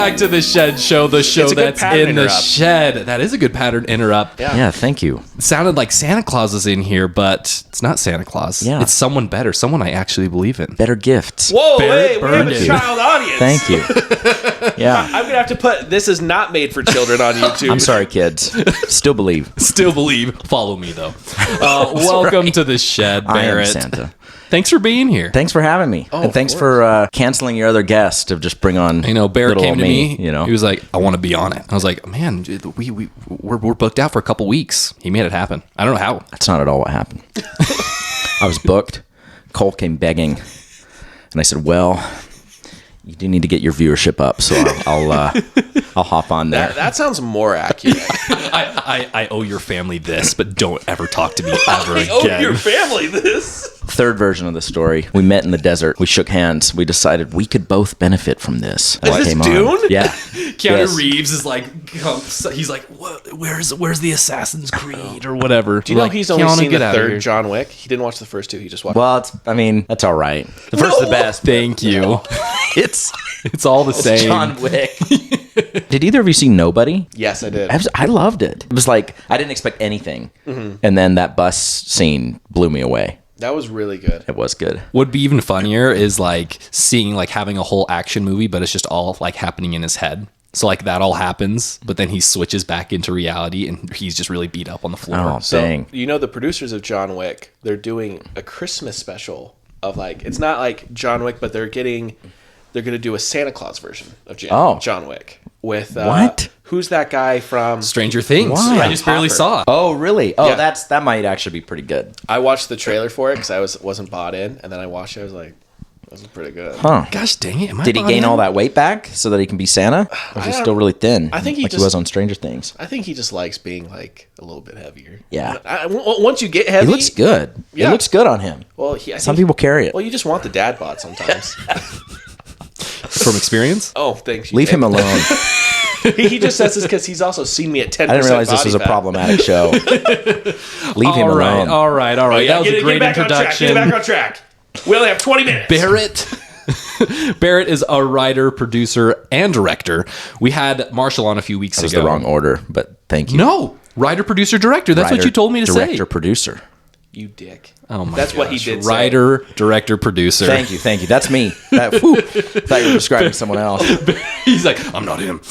back to the Shed Show, the show that's in the shed. That is a good pattern interrupt. Yeah, thank you. It sounded like Santa Claus is in here, but it's not Santa Claus. Yeah. It's someone better, someone I actually believe in. Better gifts. Whoa, Barrett we have a Burgin. child audience. Thank you. Yeah. I'm going to have to put, this is not made for children on YouTube. I'm sorry, kids. Still believe. Still believe. Follow me, though. Welcome to the Shed, Barrett. I am Santa. Thanks for being here. Thanks for having me. And thanks for canceling your other guest to just bring on Barrett came to me. You know, he was like, I want to be on it. I was like, man, we're booked out for a couple weeks. He made it happen. I don't know how. That's not at all what happened. I was booked. Cole came begging. And I said, well, you do need to get your viewership up, so I'll hop on there. That sounds more accurate. I owe your family this, but don't ever talk to me ever again. I owe your family this. Third version of the story. We met in the desert. We shook hands. We decided we could both benefit from this. Is this Dune? Yeah. Keanu Reeves is like, he's like, where's the Assassin's Creed or whatever? Do you know like, he's only Keanu, seen the get third John Wick? He didn't watch the first two. He just watched. Well, that's all right. The first, the best. Thank you. It's all the same. John Wick. Did either of you see Nobody? Yes, I did. I loved it. It was like, I didn't expect anything. Mm-hmm. And then that bus scene blew me away. That was really good. It was good. What'd be even funnier is like seeing like having a whole action movie, but it's just all like happening in his head. So like that all happens, but then he switches back into reality and he's just really beat up on the floor. Oh, dang. So, the producers of John Wick, they're doing a Christmas special of like, it's not like John Wick, but they're going to do a Santa Claus version of John Wick. With what? Who's that guy from Stranger Things? Why? I just barely saw it. Oh, really? Oh, Yeah. that might actually be pretty good. I watched the trailer for it because I wasn't bought in, and then I watched it. I was like, "This is pretty good." Huh? Gosh dang it! Did he gain all that weight back so that he can be Santa? Or is he still really thin? I think he he was on Stranger Things. I think he just likes being like a little bit heavier. Yeah. Once you get heavy, He looks good. Yeah. It looks good on him. Well, Some people carry it. Well, you just want the dad bod sometimes. From experience? Oh, thanks. Leave him alone. He just says this because he's also seen me at 10%. I didn't realize this was a problematic show. Leave him alone. All right. That was a great introduction. Get back on track. We only have 20 minutes. Barrett is a writer, producer, and director. We had Marshall on a few weeks ago. That was the wrong order, but thank you. No, writer, producer, director. That's what you told me to say. Director, producer. You dick. Oh my That's gosh. what he did say. Writer, director, producer. Thank you. That's me. Thought you were describing someone else. He's like, I'm not him.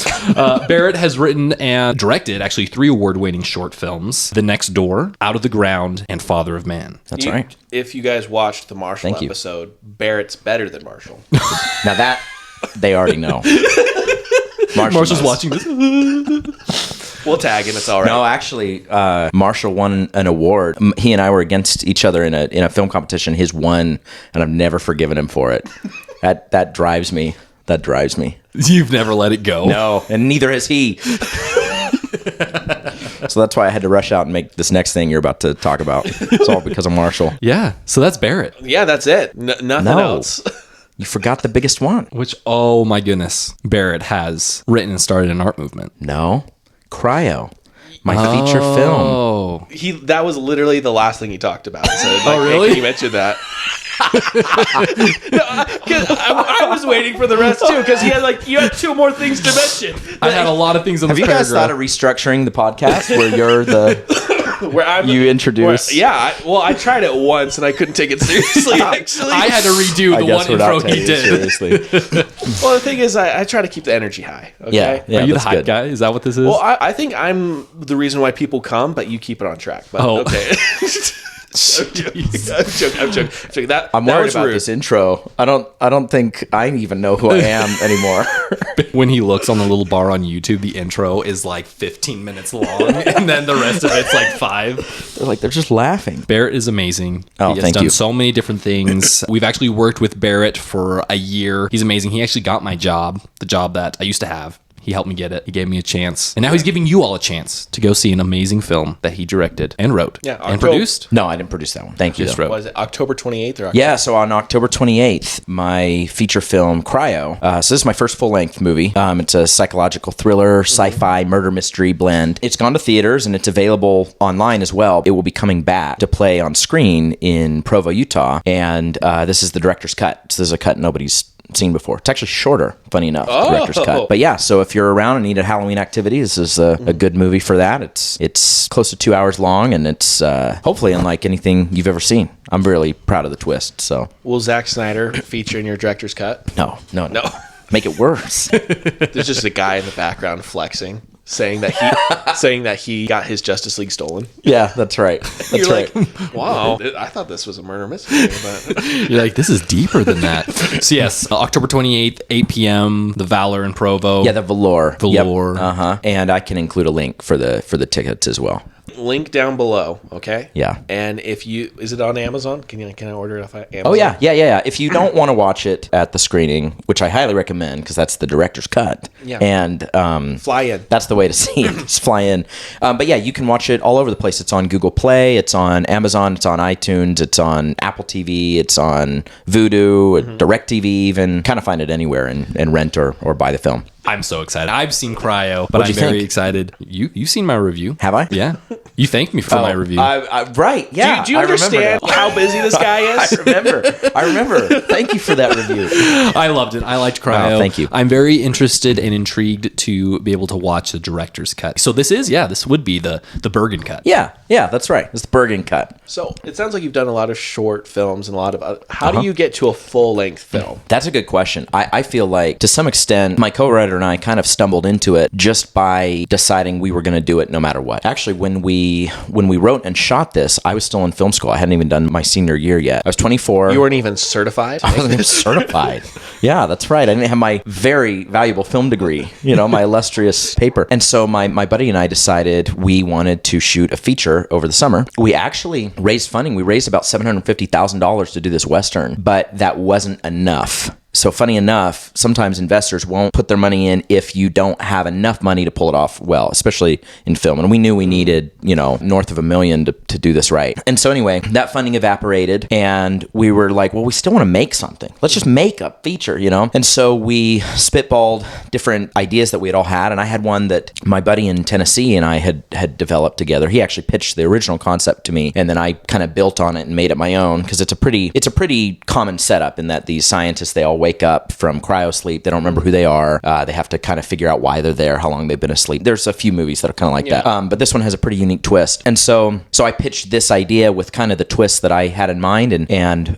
Barrett has written and directed actually 3 award-winning short films: The Next Door, Out of the Ground, and Father of Man. That's right. If you guys watched the Marshall Thank you. episode, Barrett's better than Marshall. Now that they already know. Marshall's watching this. We'll tag him. It's all right. No, actually, Marshall won an award. He and I were against each other in a film competition. His won, and I've never forgiven him for it. That drives me. That drives me. You've never let it go. No, and neither has he. So that's why I had to rush out and make this next thing you're about to talk about. It's all because of Marshall. Yeah, so that's Barrett. Yeah, that's it. Nothing else. You forgot the biggest one. Which, oh my goodness, Barrett has written and started an art movement. No. CRYO. My feature film. Oh. That was literally the last thing he talked about. So really? He mentioned that. I was waiting for the rest too because you had 2 more things to mention. I had a lot of things on Have this you guys paragraph. thought of restructuring the podcast where you're the... you introduce? I tried it once and I couldn't take it seriously. Actually, I had to redo the one intro he did. Seriously. Well, the thing is, I try to keep the energy high. Okay? Yeah, Are you the that's hype good. guy? Is that what this is? Well, I think I'm the reason why people come, but you keep it on track. But okay. I'm joking. I'm worried about this intro. I don't think I even know who I am anymore. When he looks on the little bar on YouTube, the intro is like 15 minutes long, and then the rest of it's like 5. They're just laughing. Barrett is amazing. Oh, he has thank done you. so many different things. We've actually worked with Barrett for a year. He's amazing. He actually got my job, the job that I used to have. He helped me get it. He gave me a chance. And now he's giving you all a chance to go see an amazing film that he directed and wrote and produced. No, I didn't produce that one. Thank you. Just wrote. Was it October 28th or October? Yeah, so on October 28th, my feature film, CRYO. So this is my first full-length movie. It's a psychological thriller, sci-fi, murder mystery blend. It's gone to theaters, and it's available online as well. It will be coming back to play on screen in Provo, Utah. And this is the director's cut. So there's a cut nobody's seen before. It's actually shorter, funny enough, director's cut. But yeah, so if you're around and need a Halloween activity, this is a good movie for that. It's close to 2 hours long, and it's hopefully unlike anything you've ever seen. I'm really proud of the twist. So, will Zack Snyder feature in your director's cut? No. Make it worse. There's just a guy in the background flexing, saying that he got his Justice League stolen. Yeah, that's right. You're like, wow, I thought this was a murder mystery, but you're like, this is deeper than that. So yes, October 28th, 8 p.m. The Velour in Provo. Yeah, the Velour. Velour. Yep. And I can include a link for the tickets as well. Link down below, okay? Yeah. And is it on Amazon? Can I order it off Amazon? Oh yeah. If you don't want to watch it at the screening, which I highly recommend because that's the director's cut. Yeah. And fly in. That's the way to see it. Just fly in. But yeah, you can watch it all over the place. It's on Google Play. It's on Amazon. It's on iTunes. It's on Apple TV. It's on Vudu, DirecTV even. Kind of find it anywhere and rent or buy the film. I'm so excited. I've seen CRYO, but I'm very excited. You've seen my review. Have I? Yeah. You thanked me for my review. Right. Yeah. Do you understand how busy this guy is? I remember. Thank you for that review. I loved it. I liked CRYO. Oh, thank you. I'm very interested and intrigued to be able to watch the director's cut. So this would be the Burgin cut. Yeah, that's right. It's the Burgin cut. So it sounds like you've done a lot of short films and a lot of how do you get to a full-length film? That's a good question. I feel like to some extent my co-writer and I kind of stumbled into it just by deciding we were going to do it no matter what. Actually, when we wrote and shot this, I was still in film school. I hadn't even done my senior year yet. I was 24. You weren't even certified? I wasn't even certified. Yeah, that's right. I didn't have my very valuable film degree, my illustrious paper. And so my buddy and I decided we wanted to shoot a feature over the summer. We actually raised funding. We raised about $750,000 to do this Western, but that wasn't enough. So funny enough, sometimes investors won't put their money in if you don't have enough money to pull it off well, especially in film. And we knew we needed, north of $1 million to do this right. And so anyway, that funding evaporated and we were like, well, we still want to make something. Let's just make a feature, And so we spitballed different ideas that we had all had. And I had one that my buddy in Tennessee and I had developed together. He actually pitched the original concept to me. And then I kind of built on it and made it my own because it's a pretty common setup in that these scientists, they all wake up from cryo sleep. They don't remember who they are. They have to kind of figure out why they're there, how long they've been asleep. There's a few movies that are kind of like that. But this one has a pretty unique twist. And so I pitched this idea with kind of the twist that I had in mind. And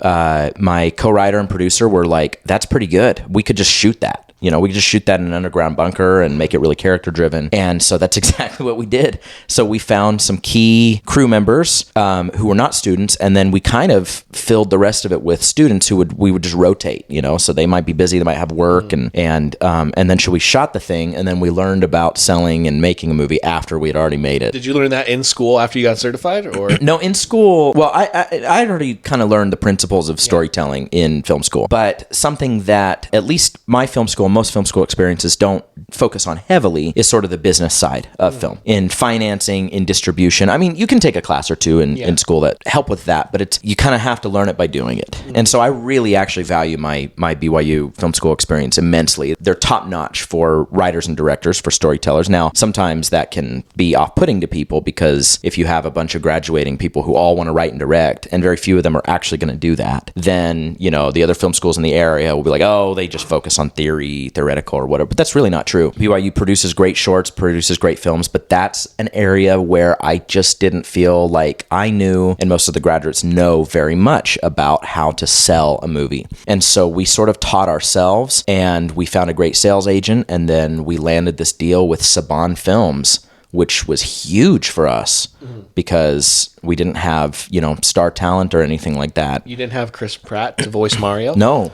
my co-writer and producer were like, that's pretty good. We could just shoot that. We could just shoot that in an underground bunker and make it really character driven. And so that's exactly what we did. So we found some key crew members who were not students, and then we kind of filled the rest of it with students we would just rotate, so they might be busy, they might have work, and then so we shot the thing, and then we learned about selling and making a movie after we had already made it. Did you learn that in school after you got certified, or no? In school, well, I had already kind of learned the principles of storytelling in film school, but something that at least my film school, most film school experiences don't focus on heavily is sort of the business side of film, in financing, in distribution. I mean, you can take a class or two in school that help with that, but you kind of have to learn it by doing it. And so I really actually value my BYU film school experience immensely. They're top notch for writers and directors, for storytellers. Now, sometimes that can be off-putting to people because if you have a bunch of graduating people who all want to write and direct, and very few of them are actually going to do that, then, the other film schools in the area will be like, oh, they just focus on theoretical or whatever. But that's really not true. BYU produces great shorts, produces great films, but that's an area where I just didn't feel like I knew, and most of the graduates know very much about how to sell a movie. And so we sort of taught ourselves, and we found a great sales agent, and then we landed this deal with Saban Films, which was huge for us because we didn't have, star talent or anything like that. You didn't have Chris Pratt to voice Mario? No.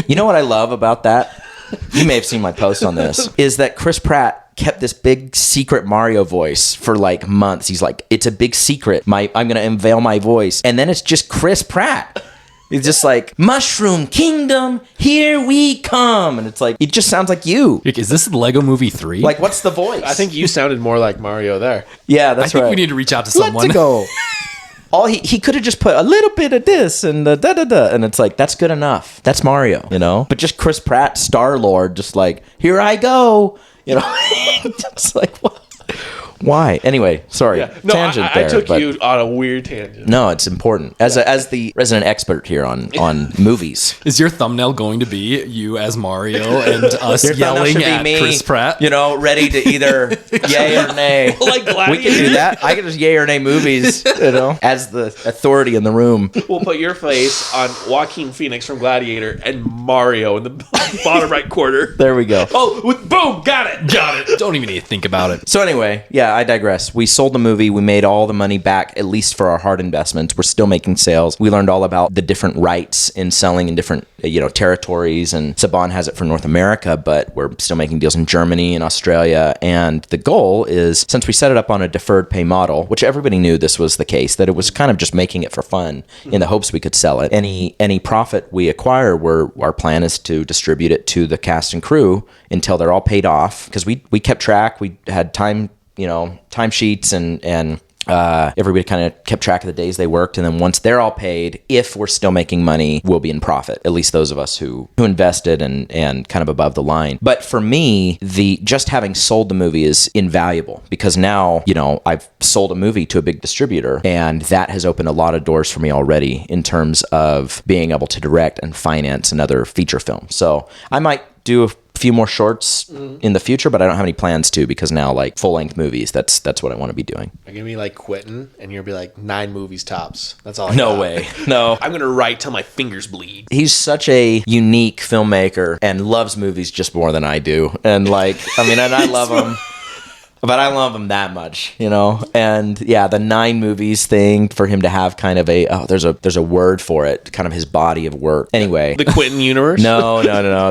You know what I love about that? You may have seen my post on this, is that Chris Pratt kept this big secret Mario voice for like months. He's like, it's a big secret. I'm going to unveil my voice. And then it's just Chris Pratt. It's just like, Mushroom Kingdom, here we come. And it's like, it just sounds like you. Is this the Lego Movie 3? Like, what's the voice? I think you sounded more like Mario there. Yeah, that's right. I think we need to reach out to someone. Let's go. All he could have just put a little bit of this and da-da-da. And it's like, that's good enough. That's Mario, But just Chris Pratt, Star-Lord, just like, here I go. It's like, Why? Anyway, sorry. Yeah. No, tangent I there. took but you on a weird tangent. no, it's important. As the resident expert here on movies. Is your thumbnail going to be you as Mario and us Your thumbnail yelling should be at me, Chris Pratt? ready to either yay or nay. Like Gladiator. We can do that. I can just yay or nay movies, as the authority in the room. We'll put your face on Joaquin Phoenix from Gladiator and Mario in the bottom right corner. There we go. Oh, boom, got it. Don't even need to think about it. So anyway, yeah, I digress. We sold the movie. We made all the money back, at least for our hard investments. We're still making sales. We learned all about the different rights in selling in different, territories. And Saban has it for North America, but we're still making deals in Germany and Australia. And the goal is, since we set it up on a deferred pay model, which everybody knew this was the case, that it was kind of just making it for fun in the hopes we could sell it. Any profit we acquire, our plan is to distribute it to the cast and crew until they're all paid off, because we kept track. We had time sheets and everybody kind of kept track of the days they worked, and then once they're all paid, if we're still making money, we'll be in profit. At least those of us who invested and kind of above the line. But for me, just having sold the movie is invaluable, because now I've sold a movie to a big distributor, and that has opened a lot of doors for me already in terms of being able to direct and finance another feature film. So I might do a few more shorts in the future, but I don't have any plans to, because now full-length movies, that's what I want to be doing. You're gonna be like Quentin, and you'll be like 9 movies tops. That's all. No way. No. I'm gonna write till my fingers bleed. He's such a unique filmmaker and loves movies just more than I do. And and I love him. But I love him that much, And yeah, the 9 movies thing, for him to have kind of there's a word for it, kind of his body of work. Anyway. The Quentin universe? No.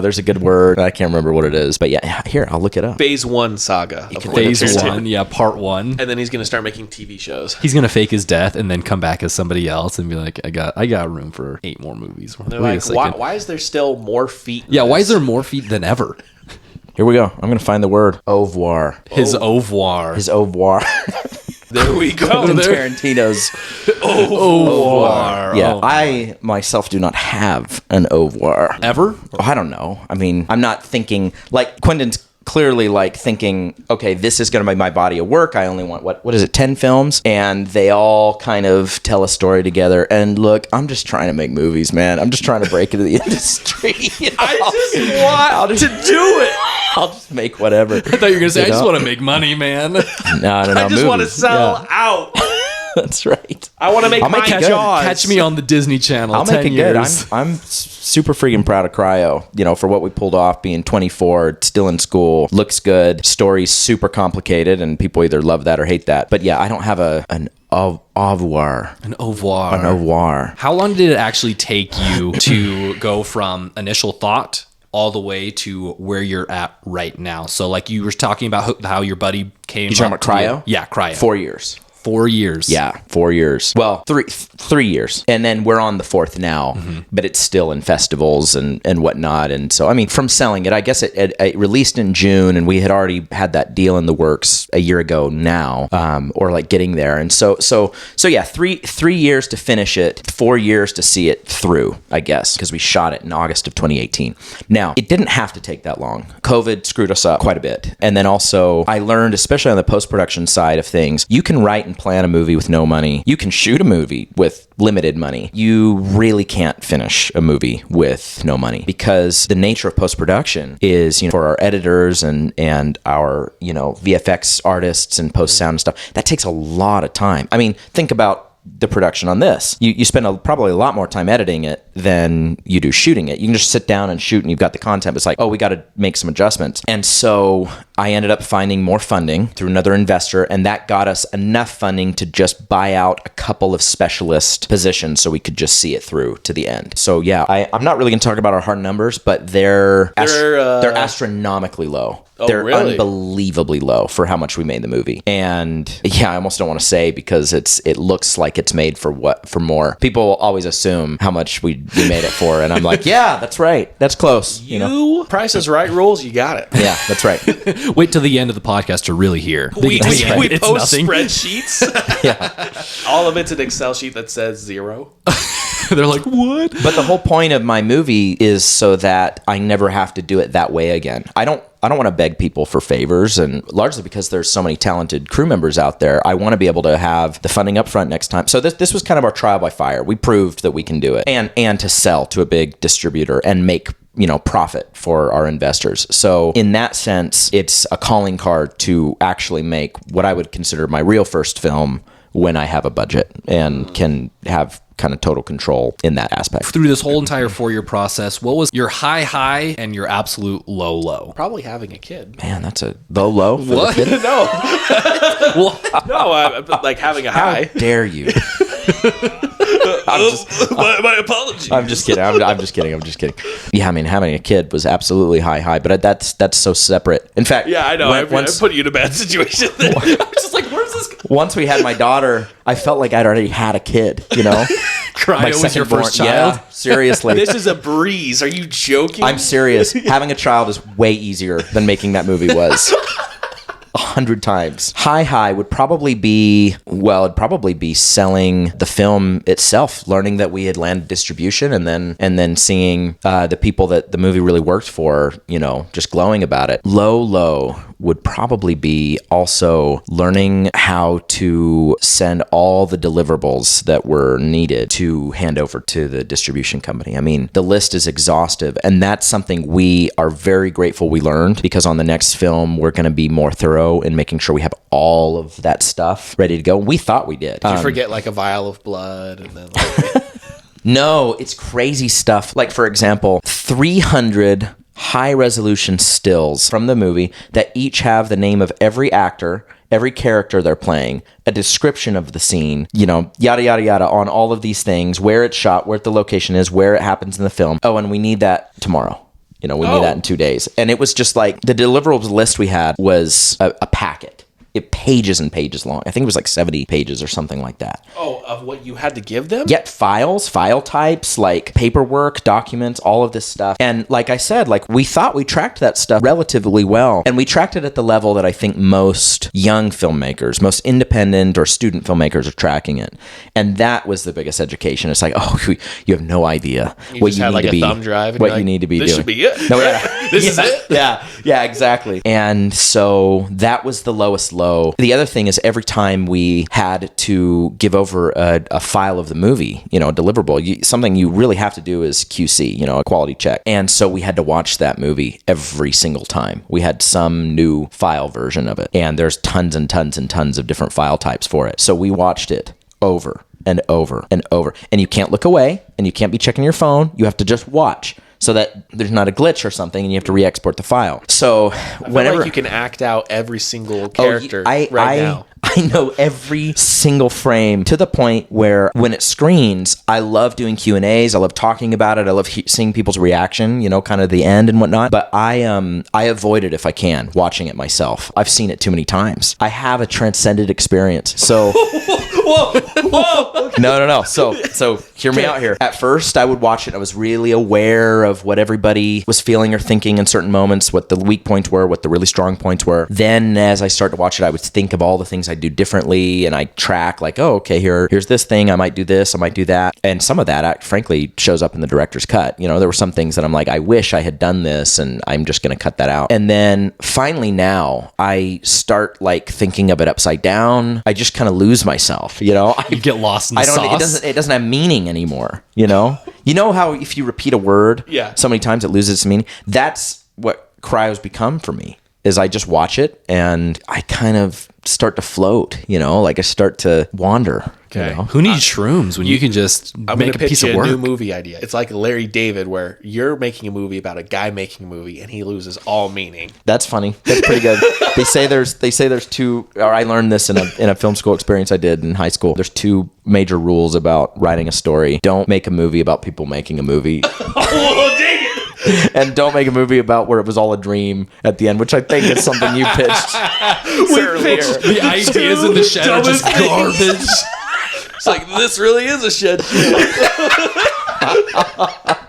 There's a good word. I can't remember what it is. But yeah, here, I'll look it up. Phase 1 saga. Phase 1, yeah, part 1. And then he's going to start making TV shows. He's going to fake his death and then come back as somebody else and be like, I got room for 8 more movies. They're like, why is there still more feet? Yeah, why is there more feet than ever? Here we go. I'm going to find the word. Ovoir. His ovoir. His ovoir. There we go. Quentin Tarantino's ovoir. Yeah, I myself do not have an ovoir. Ever? I don't know. I mean, I'm not thinking, Quentin's clearly thinking, okay, this is going to be my body of work. I only want, what is it, 10 films? And they all kind of tell a story together. And look, I'm just trying to make movies, man. I'm just trying to break into the industry. I just want to do it. I'll just make whatever. I thought you were going to say, I just want to make money, man. No. I just want to sell out. That's right. I want to make my Jaws. Catch me on the Disney Channel. I'll 10 make it years. good. I'm super freaking proud of CRYO. For what we pulled off, being 24, still in school, looks good, story's super complicated, and people either love that or hate that. But yeah, I don't have an ovoir. An ovoir. An ovoir. How long did it actually take you to go from initial thought all the way to where you're at right now? So you were talking about how your buddy came. You talking about CRYO? Yeah, CRYO. 4 years. 4 years. Yeah, 4 years. Well, three years. And then we're on the 4th now, but it's still in festivals and whatnot. And so, from selling it, I guess it released in June, and we had already had that deal in the works a year ago now, or getting there. And so yeah, 3 years to finish it, 4 years to see it through, I guess, because we shot it in August of 2018. Now, it didn't have to take that long. COVID screwed us up quite a bit. And then also, I learned, especially on the post-production side of things, you can write and plan a movie with no money. You can shoot a movie with limited money. You really can't finish a movie with no money, because the nature of post-production is, for our editors and our, VFX artists and post-sound and stuff, that takes a lot of time. Think about the production on this. You spend probably a lot more time editing it than you do shooting it. You can just sit down and shoot, and you've got the content. It's we got to make some adjustments. And so I ended up finding more funding through another investor, and that got us enough funding to just buy out a couple of specialist positions so we could just see it through to the end. So yeah, I'm not really going to talk about our hard numbers, but they're astronomically low. Oh, they're really? Unbelievably low for how much we made the movie. And yeah, I almost don't want to say, because it looks like it's made for more. People always assume how much we made it for, and I'm like, yeah, that's right. That's close. Price is Right rules, you got it. Yeah, that's right. Wait till the end of the podcast to really hear. We It's post nothing. spreadsheets. Yeah. All of it's an Excel sheet that says 0. They're like, what? But the whole point of my movie is so that I never have to do it that way again. I don't want to beg people for favors, and largely because there's so many talented crew members out there, I want to be able to have the funding up front next time. So this was kind of our trial by fire. We proved that we can do it, and to sell to a big distributor and make profit for our investors. So in that sense, it's a calling card to actually make what I would consider my real first film when I have a budget and can have kind of total control in that aspect. Through this whole entire 4-year process, what was your high and your absolute low? Probably having a kid. Man, that's a low for What? the kid? No. What? No, like having a How high. dare you? My apologies. I'm just kidding. I'm just kidding. Yeah, I mean, having a kid was absolutely high, but that's so separate. In fact, Yeah, I know. I put you in a bad situation there. I'm just like, where's this going? once we had my daughter, I felt like I'd already had a kid, CRYO was your first child? Yeah, seriously. This is a breeze. Are you joking? I'm serious. Having a child is way easier than making that movie was. 100 times. High would probably be, it'd probably be selling the film itself, learning that we had landed distribution, and then seeing the people that the movie really worked for, just glowing about it. Low would probably be also learning how to send all the deliverables that were needed to hand over to the distribution company. I mean, the list is exhaustive, and that's something we are very grateful we learned, because on the next film, we're going to be more thorough in making sure we have all of that stuff ready to go. We thought we did. Did you forget like a vial of blood and then like... No, it's crazy stuff. Like, for example, 300 high-resolution stills from the movie that each have the name of every actor, every character they're playing, a description of the scene, yada, yada, yada, on all of these things, where it's shot, where the location is, where it happens in the film. Oh, and we need that tomorrow. We need that in 2 days. And it was just like, the deliverables list we had was a packet. Pages and pages long. I think it was like 70 pages or something like that. Oh, of what you had to give them? Yet files, file types, like paperwork, documents, all of this stuff. And like I said, we thought we tracked that stuff relatively well. And we tracked it at the level that I think most young filmmakers, most independent or student filmmakers are tracking it. And that was the biggest education. It's like, you have no idea what you need to be, thumb drive and what you need to be this doing. Should be it. No, yeah. This is it? Yeah, exactly. And so that was the lowest low. The other thing is, every time we had to give over a file of the movie, a deliverable, something you really have to do is QC, a quality check. And so we had to watch that movie every single time. We had some new file version of it, and there's tons and tons and tons of different file types for it. So we watched it over and over and over. And you can't look away, and you can't be checking your phone. You have to just watch, so that there's not a glitch or something, and you have to re-export the file. So whenever you can act out every single character now. I know every single frame, to the point where when it screens, I love doing Q&As. I love talking about it. I love seeing people's reaction, kind of the end and whatnot. But I avoid it if I can, watching it myself. I've seen it too many times. I have a transcended experience. So whoa. No. So hear me out here. At first, I would watch it. I was really aware of what everybody was feeling or thinking in certain moments, what the weak points were, what the really strong points were. Then as I start to watch it, I would think of all the things I do differently, and I track here's this thing, I might do this, I might do that. And some of that frankly shows up in the director's cut. There were some things that I'm like, I wish I had done this, and I'm just going to cut that out. And then finally now I start thinking of it upside down. I just kind of lose myself, You get lost in the sauce. It doesn't have meaning anymore, You know how if you repeat a word so many times it loses its meaning? That's what CRYO's become for me. Is I just watch it and I kind of start to float, I start to wander. Okay. Who needs shrooms when you can just make a piece of work? I'm going to pitch you a new movie idea. It's like Larry David, where you're making a movie about a guy making a movie and he loses all meaning. That's funny. That's pretty good. They say there's two, or I learned this in a film school experience I did in high school. There's two major rules about writing a story. Don't make a movie about people making a movie. Oh, dang it! And don't make a movie about where it was all a dream at the end, which I think is something you pitched. The ideas in the shed are just garbage. It's like, this really is a shed.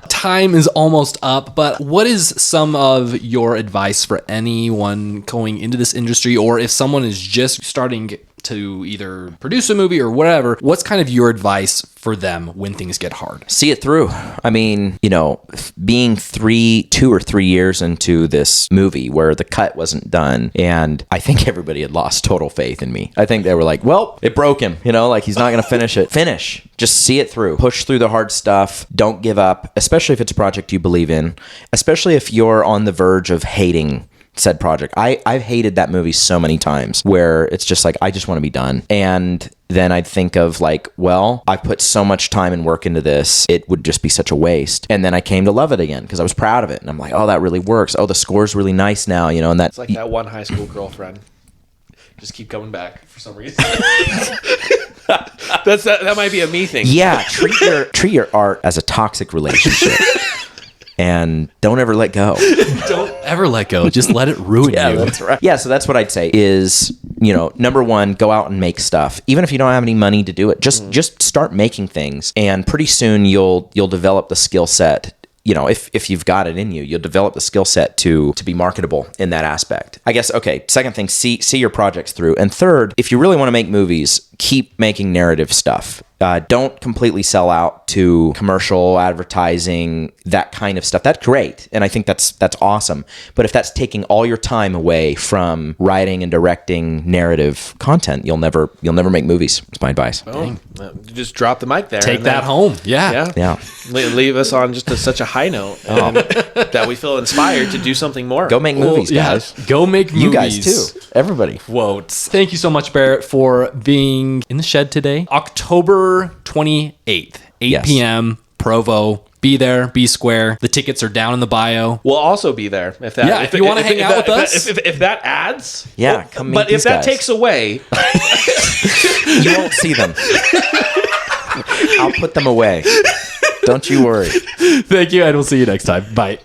Time is almost up, but what is some of your advice for anyone going into this industry, or if someone is just starting to either produce a movie or whatever, what's kind of your advice for them when things get hard? See it through. I mean, being 2 or 3 years into this movie where the cut wasn't done, and I think everybody had lost total faith in me. I think they were like, well, it broke him, like he's not going to finish it. Finish. Just see it through. Push through the hard stuff. Don't give up, especially if it's a project you believe in, especially if you're on the verge of hating said project. I've hated that movie so many times where it's just like, I just want to be done. And then I'd think of like, well, I put so much time and work into this, it would just be such a waste. And then I came to love it again because I was proud of it. And I'm like, oh, that really works. Oh, the score's really nice now, and it's like that one high school girlfriend. Just keep coming back for some reason. That might be a me thing. Yeah, treat your art as a toxic relationship. And don't ever let go. Don't ever let go. Just let it ruin you. That's right. Yeah, so that's what I'd say is, number one, go out and make stuff. Even if you don't have any money to do it, just start making things. And pretty soon you'll develop the skill set. If you've got it in you, you'll develop the skill set to be marketable in that aspect. I guess, okay, second thing, see your projects through. And third, if you really want to make movies, keep making narrative stuff. Don't completely sell out to commercial advertising, that kind of stuff. That's great, and I think that's awesome. But if that's taking all your time away from writing and directing narrative content, you'll never make movies. It's my advice. Oh, just drop the mic there. Take that home. Yeah. Leave us on just such a high note that we feel inspired to do something more. Go make movies, guys. Go make movies. You guys too. Everybody. Quotes. Thank you so much, Barrett, for being in the shed today. October 28th, 8 p.m., Provo. Be there, be square. The tickets are down in the bio. We'll also be there. If you want to hang out with us. If that adds. Yeah, come meet But these if that guys. takes away. You won't see them. I'll put them away. Don't you worry. Thank you, and we'll see you next time. Bye.